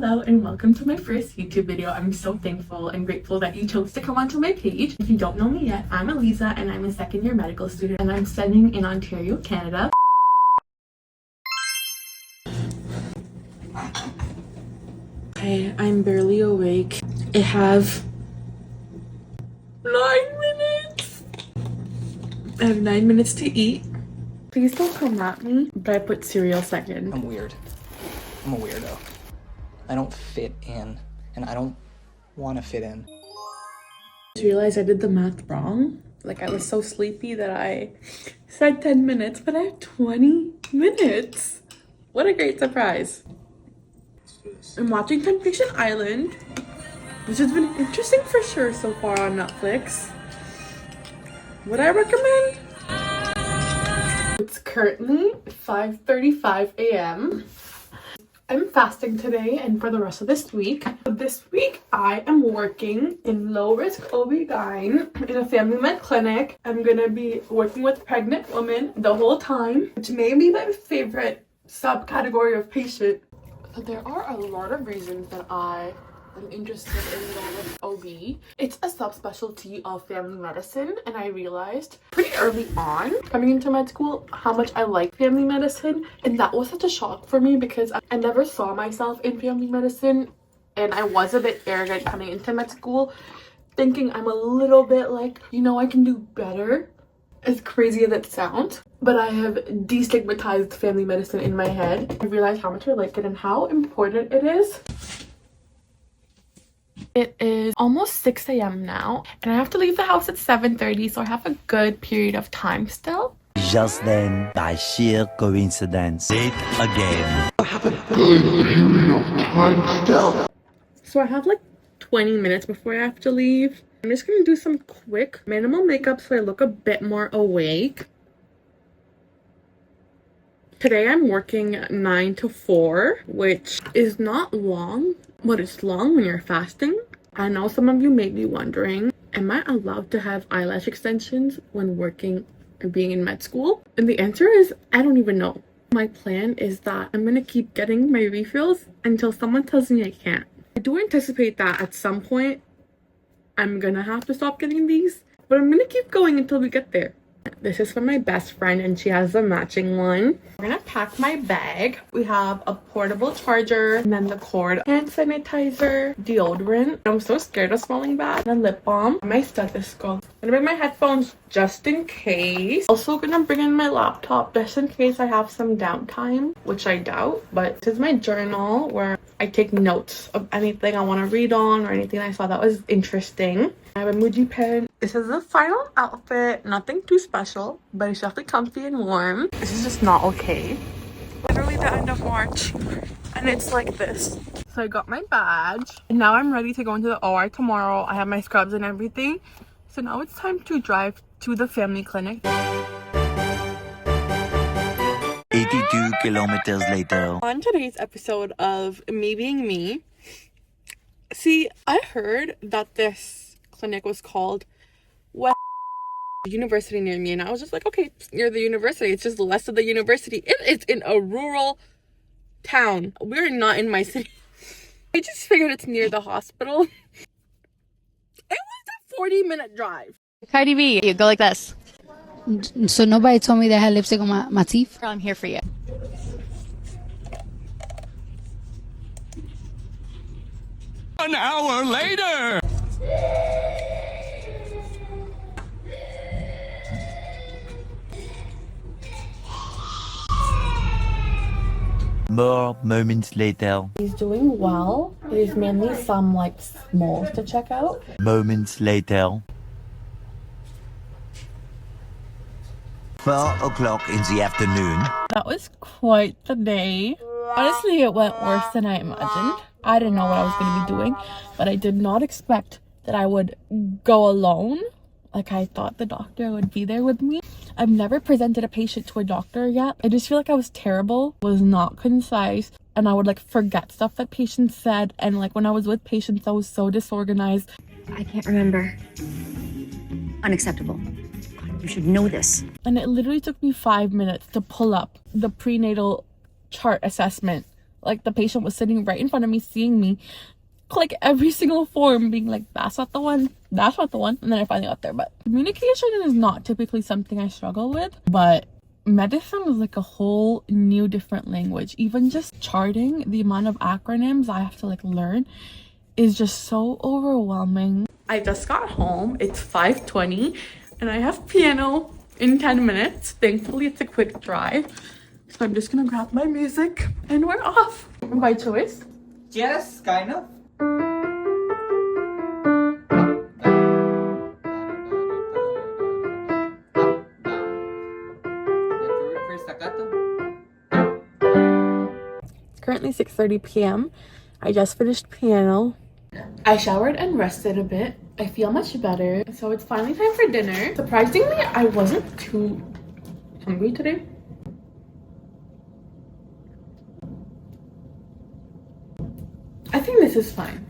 Hello and welcome to my first YouTube video. I'm so thankful and grateful that you chose to come onto my page. If you don't know me yet, I'm Eliza and I'm a second-year medical student and I'm studying in Ontario, Canada. Okay, I'm barely awake. I have 9 minutes. I have 9 minutes to eat. Please don't come at me, but I put cereal second. I'm weird. I'm a weirdo. I don't fit in, and I don't want to fit in. I just realized I did the math wrong. Like, I was so sleepy that I said 10 minutes, but I have 20 minutes. What a great surprise. I'm watching Temptation Island, which has been interesting for sure so far on Netflix. Would I recommend? It's currently 5:35 a.m. I'm fasting today and for the rest of this week. This week I am working in low-risk OB-GYN in a family med clinic. I'm gonna be working with pregnant women the whole time, which may be my favorite subcategory of patient. So there are a lot of reasons that I am interested in low-risk OB. It's a subspecialty of family medicine, and I realized pretty early on coming into med school how much I like family medicine, and that was such a shock for me because I never saw myself in family medicine, and I was a bit arrogant coming into med school, thinking I'm a little bit like, you know, I can do better, as crazy as it sounds. But I have destigmatized family medicine in my head. I realized how much I like it and how important it is. It is almost 6 a.m. now, and I have to leave the house at 7:30, so I have a good period of time still. Just then, by sheer coincidence, late again. So I have like 20 minutes before I have to leave. I'm just gonna do some quick minimal makeup so I look a bit more awake. Today I'm working 9 to 4, which is not long, but it's long when you're fasting. I know some of you may be wondering, am I allowed to have eyelash extensions when working or being in med school? And the answer is, I don't even know. My plan is that I'm gonna keep getting my refills until someone tells me I can't. I do anticipate that at some point I'm gonna have to stop getting these, but I'm gonna keep going until we get there. This is for my best friend and she has the matching one. We're gonna pack my bag. We have a portable charger and then the cord, hand sanitizer, deodorant. I'm so scared of smelling bad. And a lip balm. My stethoscope. I'm gonna bring my headphones just in case. Also gonna bring in my laptop just in case I have some downtime, which I doubt. But this is my journal where I take notes of anything I want to read on or anything I saw that was interesting. I have a Muji pen. This is the final outfit. Nothing too special, but it's definitely comfy and warm. This is just not okay. Literally the end of March, and it's like this. So I got my badge, and now I'm ready to go into the OR tomorrow. I have my scrubs and everything. So now it's time to drive to the family clinic. 82 kilometers later. On today's episode of Me Being Me, see, I heard that this clinic was called West University near me, and I was just like, okay, it's near the university. It's just less of the university. It is in a rural town. We're not in my city. I just figured it's near the hospital. It was a 40-minute drive. Cardi B, you go like this. So nobody told me they had lipstick on my teeth? I'm here for you. An hour later. More moments later. He's doing well. There's mainly some like moles to check out. Moments later. 4 o'clock in the afternoon. That was quite the day. Honestly, it went worse than I imagined. I didn't know what I was going to be doing, but I did not expect that I would go alone. Like, I thought the doctor would be there with me. I've never presented a patient to a doctor yet. I just feel like I was terrible, was not concise, and I would like forget stuff that patients said. And like when I was with patients, I was so disorganized. I can't remember. Unacceptable. God, you should know this. And it literally took me 5 minutes to pull up the prenatal chart assessment Like the patient was sitting right in front of me, seeing me click every single form, being like, that's not the one, that's not the one. And then I finally got there. But communication is not typically something I struggle with, but medicine is like a whole new different language. Even just charting, the amount of acronyms I have to like learn is just so overwhelming. I just got home. It's 5:20 and I have piano in 10 minutes. Thankfully, it's a quick drive. So I'm just gonna grab my music and we're off. By choice? Yes, kind of. It's currently 6:30 p.m. I just finished piano. I showered and rested a bit. I feel much better. So it's finally time for dinner. Surprisingly, I wasn't too hungry today. I think this is fine.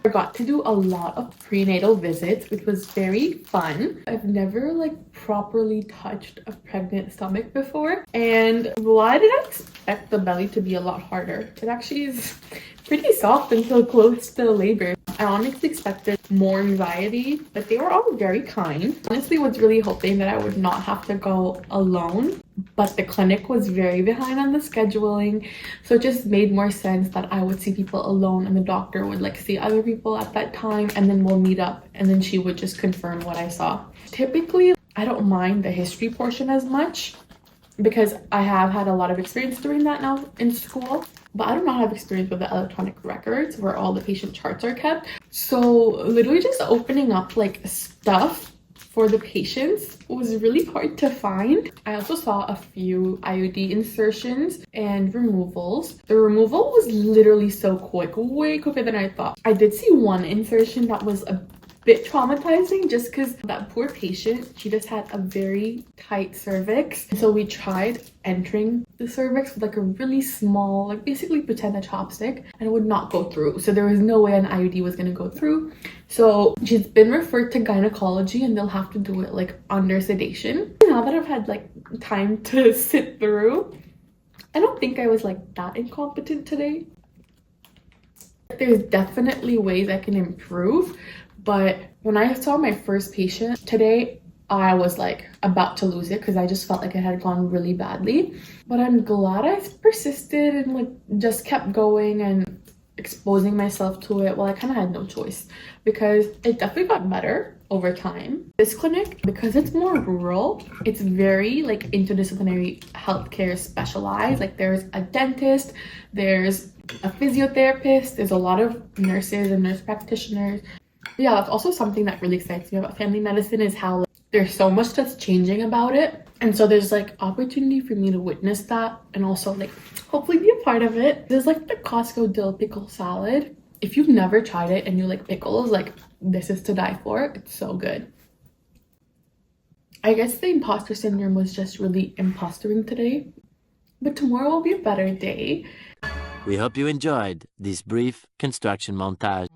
I got to do a lot of prenatal visits, which was very fun. I've never like properly touched a pregnant stomach before, and why did I expect the belly to be a lot harder? It actually is pretty soft until close to labor. I honestly expected more anxiety, but they were all very kind. Honestly, was really hoping that I would not have to go alone, but the clinic was very behind on the scheduling, so it just made more sense that I would see people alone and the doctor would like see other people at that time, and then we'll meet up and then she would just confirm what I saw. Typically, I don't mind the history portion as much because I have had a lot of experience doing that now in school, but I do not have experience with the electronic records where all the patient charts are kept. So literally just opening up like stuff for the patients was really hard to find. I also saw a few IUD insertions and removals. The removal was literally so quick, way quicker than I thought. I did see one insertion that was a bit traumatizing just because that poor patient, she just had a very tight cervix. So we tried entering the cervix with like a really small, like basically pretend a chopstick, and it would not go through. So there was no way an IUD was going to go through. So she's been referred to gynecology and they'll have to do it like under sedation. Now that I've had like time to sit through, I don't think I was like that incompetent today. There's definitely ways I can improve. But when I saw my first patient today, I was like about to lose it because I just felt like it had gone really badly. But I'm glad I persisted and like just kept going and exposing myself to it. Well, I kind of had no choice because it definitely got better over time. This clinic, because it's more rural, it's very like interdisciplinary healthcare specialized. Like there's a dentist, there's a physiotherapist, there's a lot of nurses and nurse practitioners. Yeah, that's also something that really excites me about family medicine is how like, there's so much that's changing about it. And so there's like opportunity for me to witness that and also like hopefully be a part of it. There's like the Costco dill pickle salad. If you've never tried it and you like pickles, like this is to die for. It's so good. I guess the imposter syndrome was just really impostering today, but tomorrow will be a better day. We hope you enjoyed this brief construction montage.